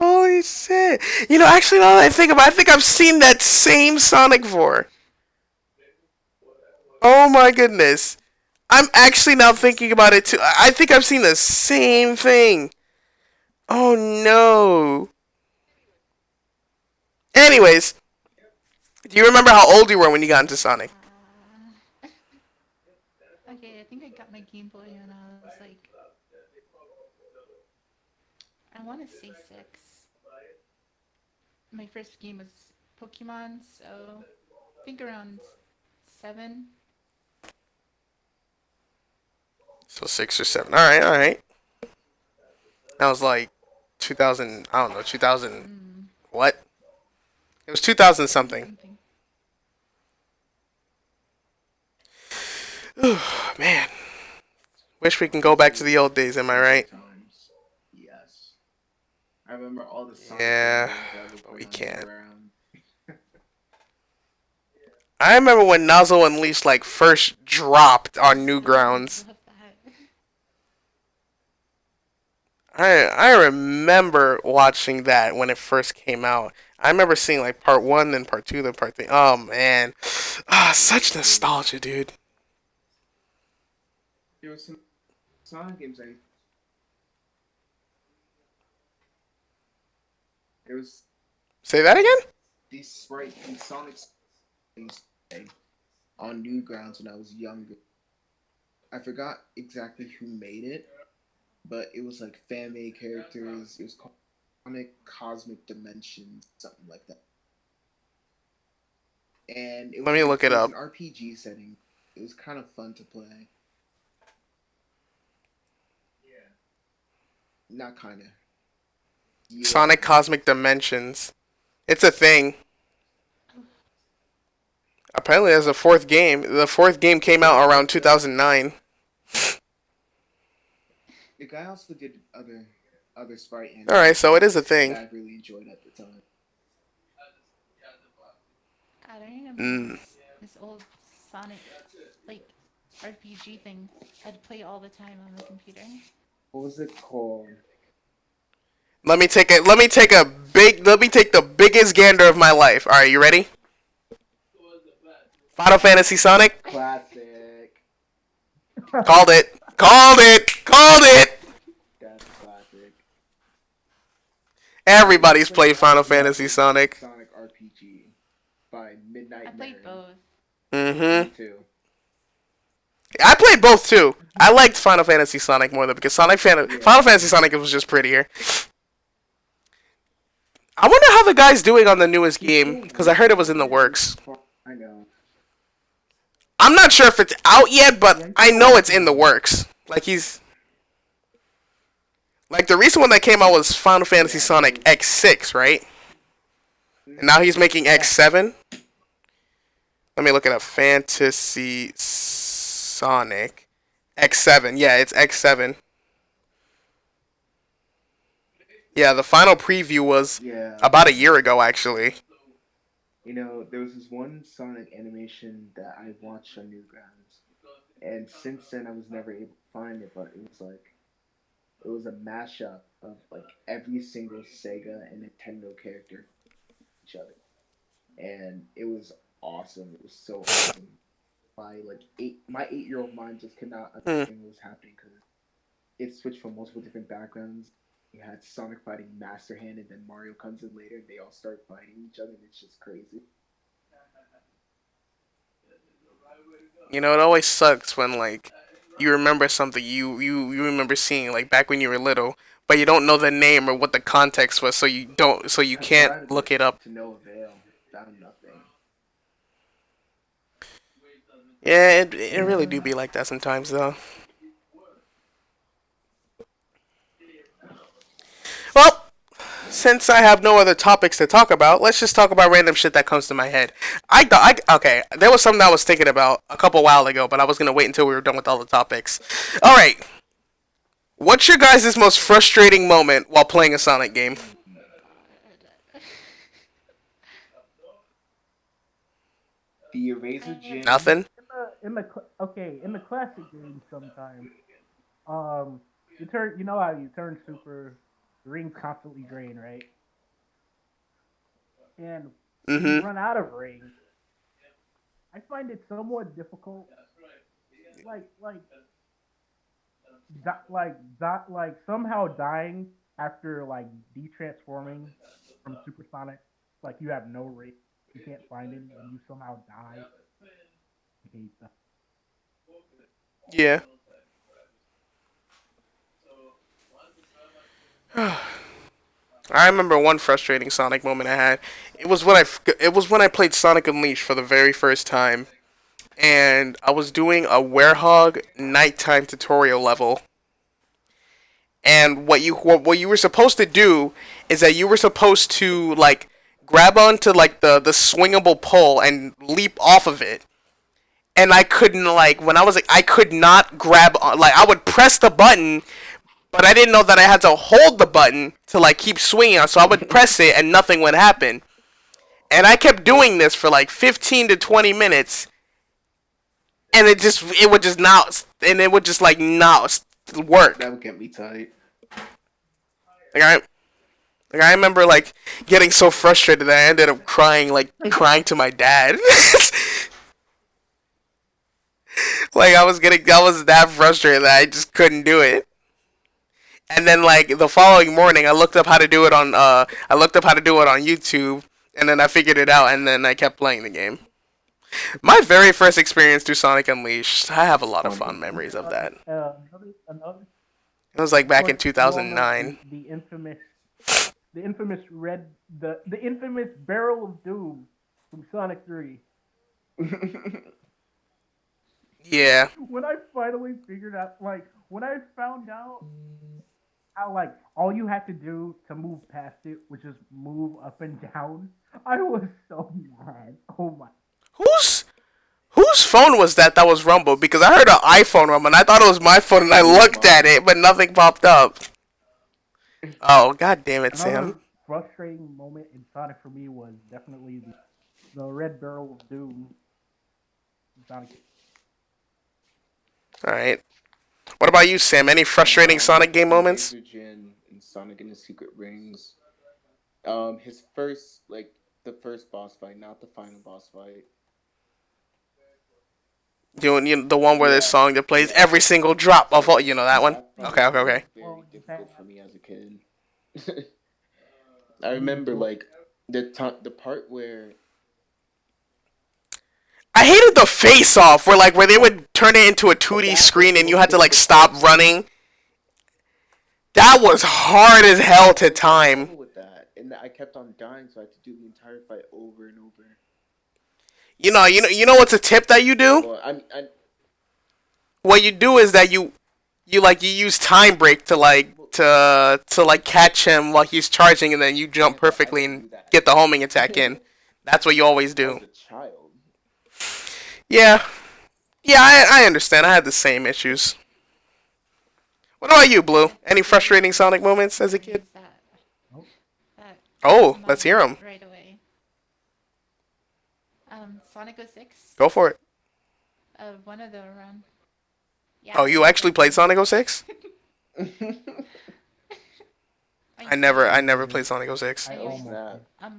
Holy shit. You know, actually, now that I think about it, I think I've seen that same Sonic 4. Oh my goodness. I'm actually now thinking about it too. I think I've seen the same thing. Oh no. Anyways, do you remember how old you were when you got into Sonic? Okay, I think I got my Game Boy when I was like, I want to say 6. My first game was Pokemon, so I think around 7. So 6 or 7. Alright, alright. That was like 2000, I don't know, 2000, what? It was 2000 something. Man. Wish we can go back to the old days, am I right? Times. Yes. I remember all the Sonic Yeah, games that were but we going can't. around. I remember when Nozzle Unleashed like first dropped on Newgrounds. Love that. I remember watching that when it first came out. I remember seeing like part 1, then part 2, then part 3. Oh man. Such nostalgia, dude. There were some Sonic games there was Say that again? these Sonic games on Newgrounds when I was younger. I forgot exactly who made it, but it was like fan-made characters. It was called Sonic Cosmic Dimensions, something like that. And Let me look it up. An RPG setting. It was kind of fun to play. Not kinda. Yeah. Sonic Cosmic Dimensions. It's a thing. Apparently there's a 4th game. The 4th game came out around 2009. The guy also did other sprite animations Alright, so it is a that thing. I really enjoyed at the time. God, I remember Mm. this old Sonic, like, RPG thing. I'd play all the time on the computer. What was it called? Let me take the biggest gander of my life. Alright, you ready? Final Fantasy Sonic? Classic. Called it. Called it. Called it. That's classic. Everybody's played Final Fantasy Sonic. Sonic RPG by Midnight I played Mary. both. Mm-hmm. Me too. I played both too. I liked Final Fantasy Sonic more though because Final Fantasy Sonic was just prettier. I wonder how the guy's doing on the newest game because I heard it was in the works. I know. I'm not sure if it's out yet, but I know it's in the works. Like the recent one that came out was Final Fantasy Sonic X6, right? And now he's making X7. Let me look it up. Fantasy Sonic X7. Yeah, it's X7. Yeah, the final preview was about a year ago, actually. You know, there was this one Sonic animation that I watched on Newgrounds, and since then I was never able to find it, but it was a mashup of like every single Sega and Nintendo character each other. And it was awesome. It was so awesome. My 8-year-old mind just could not understand what was happening because it switched from multiple different backgrounds. You had Sonic fighting Master Hand, and then Mario comes in later, and they all start fighting each other, and it's just crazy. You know, it always sucks when like you remember something you remember seeing like back when you were little, but you don't know the name or what the context was, so you can't look it up. To no avail, found nothing. Yeah, it really do be like that sometimes though. Well, since I have no other topics to talk about, let's just talk about random shit that comes to my head. Okay, there was something I was thinking about a couple while ago, but I was gonna wait until we were done with all the topics. All right, what's your guys' most frustrating moment while playing a Sonic game? The Eraser Gym. Nothing. In the classic games sometimes, you know how you turn super, the rings constantly drain, right? And when you run out of rings, I find it somewhat difficult. Like somehow dying after like detransforming from Super Sonic, like you have no ring, you can't find him, and you somehow die. I hate that. Yeah. I remember one frustrating Sonic moment I had. It was when I played Sonic Unleashed for the very first time, and I was doing a Werehog nighttime tutorial level. And what you were supposed to do is that you were supposed to like grab onto like the swingable pole and leap off of it. And I couldn't when I was like I could not grab on, like I would press the button, but I didn't know that I had to hold the button to like keep swinging on. So I would press it and nothing would happen. And I kept doing this for like 15 to 20 minutes, and it would just not work. That would get me tight. Like I remember like getting so frustrated that I ended up crying to my dad. Like I was that frustrated that I just couldn't do it. And then like the following morning, I looked up how to do it on YouTube, and then I figured it out, and then I kept playing the game. My very first experience through Sonic Unleashed, I have a lot of fond memories of that. Another It was like back in 2009. The infamous Barrel of Doom from Sonic 3. Yeah. When I finally figured out, when I found out how, all you had to do to move past it was just move up and down, I was so mad. Oh my. Whose phone was that was rumbled? Because I heard an iPhone rumble, and I thought it was my phone, and I looked at it, but nothing popped up. Oh, god damn it, Sam. Another frustrating moment in Sonic for me was definitely the Red Barrel of Doom. Sonic. Alright. What about you, Sam? Any frustrating Sonic game moments? Jin and Sonic and the Secret Rings. His first, the first boss fight, not the final boss fight. You know, the one where there's song that plays every single drop of all, that one? Okay. Very difficult for me as a kid. I remember, the part where... I hated the face off where they would turn it into a 2D screen and you had to like stop running. That was hard as hell to time. With that, and I kept on dying, so I had to do the entire fight over and over. You know what's a tip that you do? Well, What you do is that you use time break to catch him while he's charging, and then you jump perfectly and get the homing attack in. That's what you always I do. was a child. Yeah, I understand. I had the same issues. What about you, Blue? Any frustrating Sonic moments as a kid? That Oh, comes to let's hear mind 'em. right away. Sonic 06. Go for it. One of the run. Yeah. Oh, you actually played Sonic 06? I never played Sonic 06. I Anyways, almost that? did.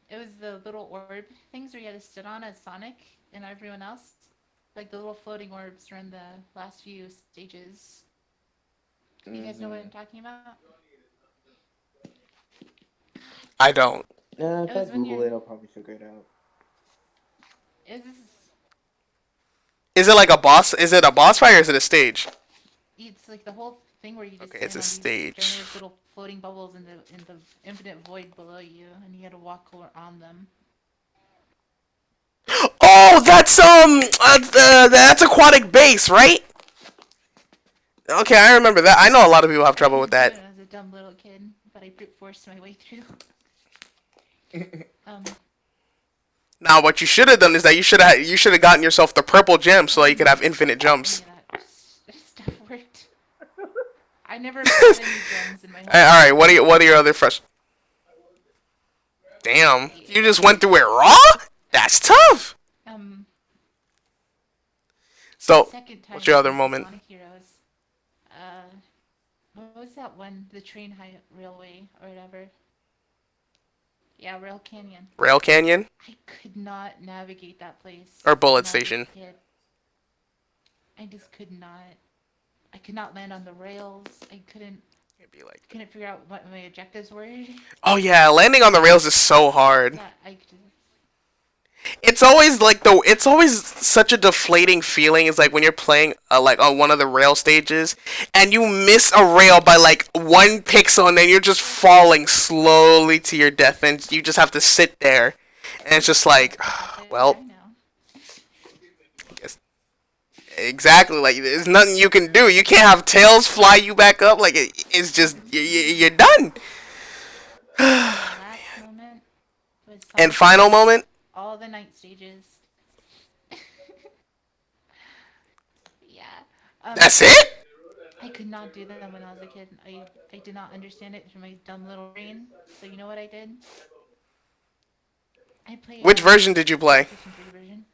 It was the little orb things where you had to sit on as Sonic and everyone else. Like the little floating orbs are in the last few stages. You guys know what I'm talking about? I don't. Nah, if It I was when Google you're- it, I'll probably figure it out. Is it like a boss? Is it a boss fight or is it a stage? It's like the whole thing where you just Okay, it's a stand on these stage. giant little floating bubbles in the infinite void below you, and you had to walk on them. Oh, that's Aquatic Base, right? Okay, I remember that. I know a lot of people have trouble with that. I was a dumb little kid, but I brute forced my way through. Now, what you should have done is that you should have gotten yourself the purple gem so that you could have infinite jumps. Any of that stuff worked. I never put any gems in my whole All right, what are your other Damn, you just went through it raw? That's tough. So, second time what's your other I played moment? Sonic Heroes. What was that one? The train high railway or whatever. Yeah, Rail Canyon. Rail Canyon I could not navigate that place. or Bullet when I was a Station? kid. I just could not. I could not land on the rails. I couldn't figure out what my objectives were. Oh yeah, landing on the rails is so hard. Yeah, I just, It's always it's always such a deflating feeling. It's like when you're playing like on one of the rail stages and you miss a rail by like 1 pixel and then you're just falling slowly to your death and you just have to sit there and it's just like, well, I know. I guess exactly, like there's nothing you can do. You can't have Tails fly you back up. Like it's just you're done. The last moment was And Sonic final moment. all the night stages. Yeah. That's it. I could not do them when I was a kid. I did not understand it through my dumb little brain. So you know what I did? I played. Which version did you play? PlayStation 3 version.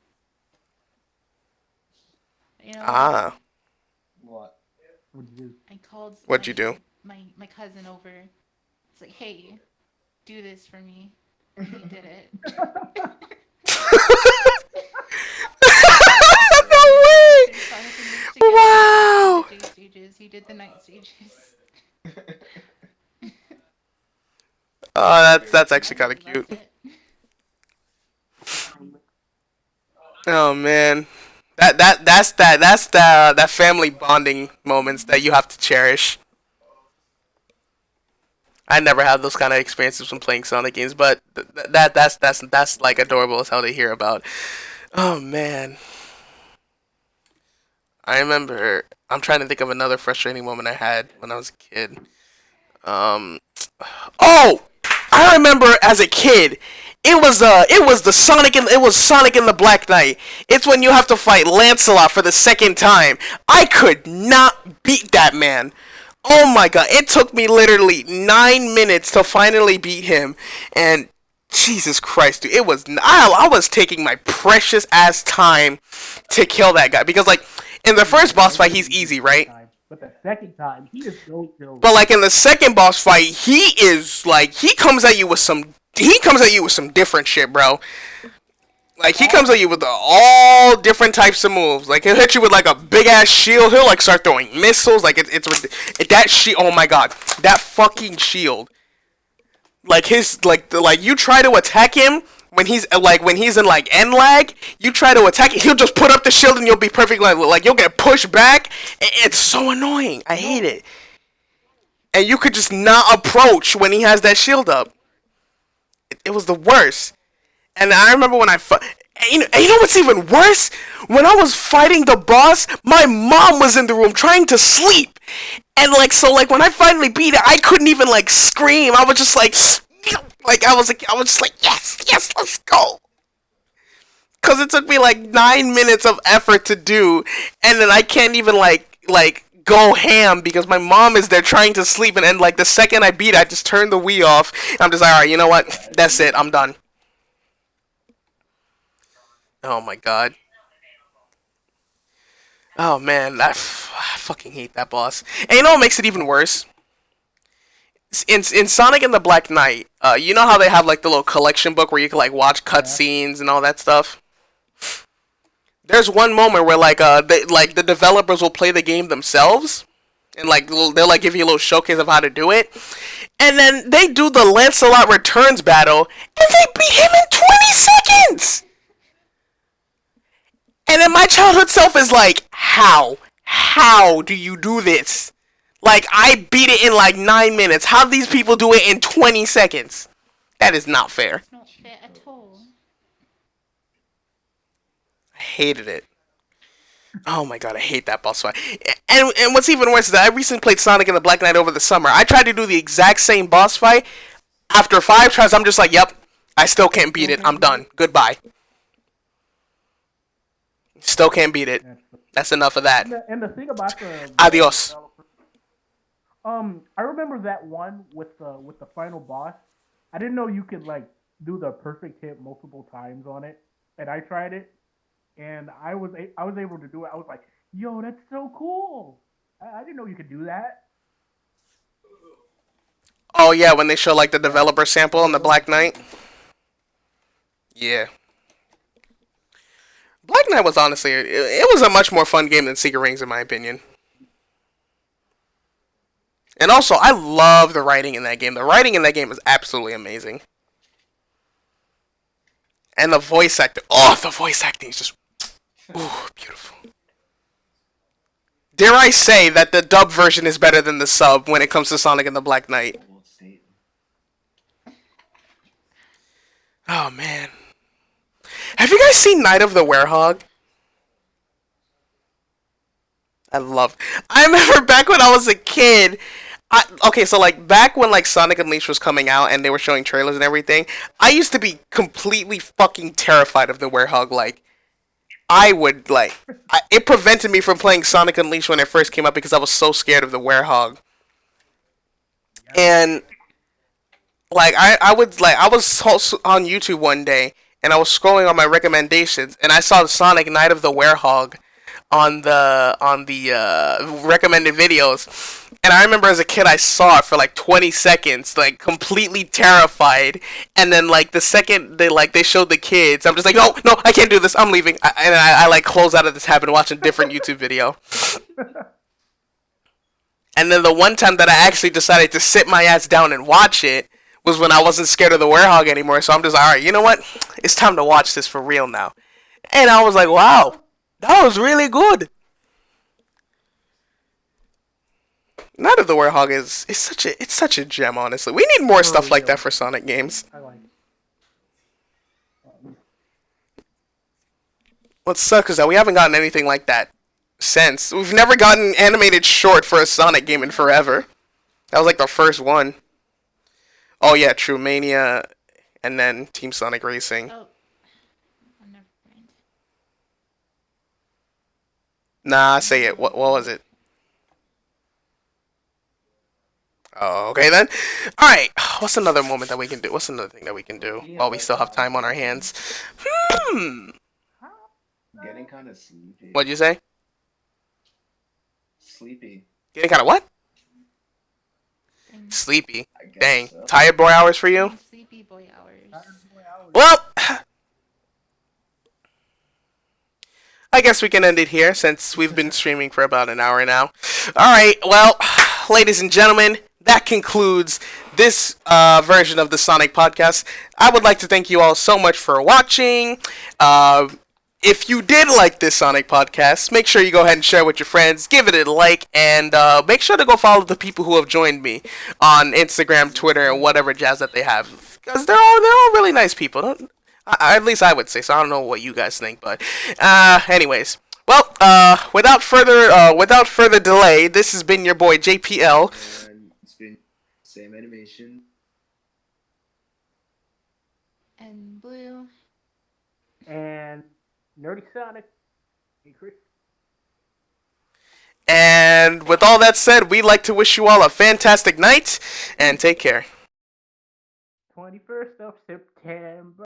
You know, Ah, What? What'd you do? I called. What'd you do? My cousin over. It's like, hey, do this for me. And he did it. no way! Sonic and Mix together. Wow. Day stages. He did the night stages. That's actually kind of I cute. loved it. Oh man, that's that family bonding moments that you have to cherish. I never had those kind of experiences when playing Sonic games, but that's like adorable as hell to hear about. Oh man, I remember. I'm trying to think of another frustrating moment I had when I was a kid. Oh, I remember as a kid. It was Sonic in the Black Knight. It's when you have to fight Lancelot for the second time. I could not beat that man. Oh my god, it took me literally 9 minutes to finally beat him, and Jesus Christ, dude, I was taking my precious ass time to kill that guy because like in the first boss fight he's easy, right? But the second time, he is so killed. But like in the second boss fight, he comes at you with some different shit, bro. Like he comes at you with all different types of moves. Like he'll hit you with like a big ass shield. He'll like start throwing missiles. Like that shield. Oh my god, that fucking shield. Like you try to attack him, when he's in like end lag, you try to attack it, he'll just put up the shield and you'll be perfect. Like you'll get pushed back. It's so annoying. I hate it. And you could just not approach when he has that shield up. It was the worst. And I remember when and you know what's even worse? When I was fighting the boss, my mom was in the room trying to sleep. And when I finally beat it, I couldn't even like scream. I was just like I was just like, yes, let's go. Cause it took me like 9 minutes of effort to do, and then I can't even like go ham because my mom is there trying to sleep, and then like the second I beat it, I just turn the Wii off. I'm just like, alright, you know what? That's it. I'm done. Oh my god. Oh man, I fucking hate that boss. And you know what makes it even worse? In Sonic and the Black Knight, you know how they have like the little collection book where you can like watch cutscenes and all that stuff? There's one moment where the developers will play the game themselves, and like they'll like give you a little showcase of how to do it, and then they do the Lancelot Returns battle, and they beat him in 20 seconds. And then my childhood self is like, how do you do this? Like I beat it in like 9 minutes. How do these people do it in 20 seconds? That is not fair. It's not fair at all. I hated it. Oh my god, I hate that boss fight. And what's even worse is that I recently played Sonic and the Black Knight over the summer. I tried to do the exact same boss fight. After 5 tries, I'm just like, yep, I still can't beat it. I'm done. Goodbye. Still can't beat it. That's enough of that. And the thing about the Adios. I remember that one with the final boss. I didn't know you could like do the perfect hit multiple times on it, and I tried it, and I was able to do it. I was like, yo, that's so cool. I didn't know you could do that. Oh yeah, when they show like the developer sample on the Black Knight. Yeah. Black Knight was honestly, it was a much more fun game than Secret Rings in my opinion. And also, I love the writing in that game. The writing in that game is absolutely amazing. And the voice acting, the voice acting is just, beautiful. Dare I say that the dub version is better than the sub when it comes to Sonic and the Black Knight. Oh man. Have you guys seen Night of the Werehog? I remember back when I was a kid. So like back when like Sonic Unleashed was coming out and they were showing trailers and everything, I used to be completely fucking terrified of the Werehog. Like, it prevented me from playing Sonic Unleashed when it first came out because I was so scared of the Werehog. And like I was on YouTube one day and I was scrolling on my recommendations and I saw Sonic Night of the Werehog on the recommended videos. And I remember as a kid I saw it for like 20 seconds, like completely terrified. And then like the second they showed the kids, I'm just like, no, I can't do this. I'm leaving. I like close out of this habit and watch a different YouTube video. And then the one time that I actually decided to sit my ass down and watch it was when I wasn't scared of the Werehog anymore. So I'm just like, alright, you know what? It's time to watch this for real now. And I was like, wow, that was really good. Night of the Werehog is such a gem, honestly. We need more stuff like that for Sonic games. I like it. What sucks is that we haven't gotten anything like that since. We've never gotten animated short for a Sonic game in forever. That was like the first one. Oh yeah, True Mania, and then Team Sonic Racing. Oh, never mind. Nah, say it. What was it? Oh, okay then. Alright, what's another moment that we can do? What's another thing that we can do while we still have time on our hands? Getting kind of sleepy. What'd you say? Sleepy. Getting kind of what? And Sleepy. I guess Dang. so. Tired boy hours for you? sleepy boy hours. Well, I guess we can end it here since we've been streaming for about an hour now. Alright, well, ladies and gentlemen, that concludes this version of the Sonic Podcast. I would like to thank you all so much for watching. If you did like this Sonic Podcast, make sure you go ahead and share with your friends, give it a like, and make sure to go follow the people who have joined me on Instagram, Twitter, and whatever jazz that they have, because they're all really nice people. At least I would say so. I don't know what you guys think, but anyways. Well, without further delay, this has been your boy JPL. And it's been same animation. And Blue. And Nerdy Sonic. Hey, Chris. And with all that said, we'd like to wish you all a fantastic night, and take care. 21st of September.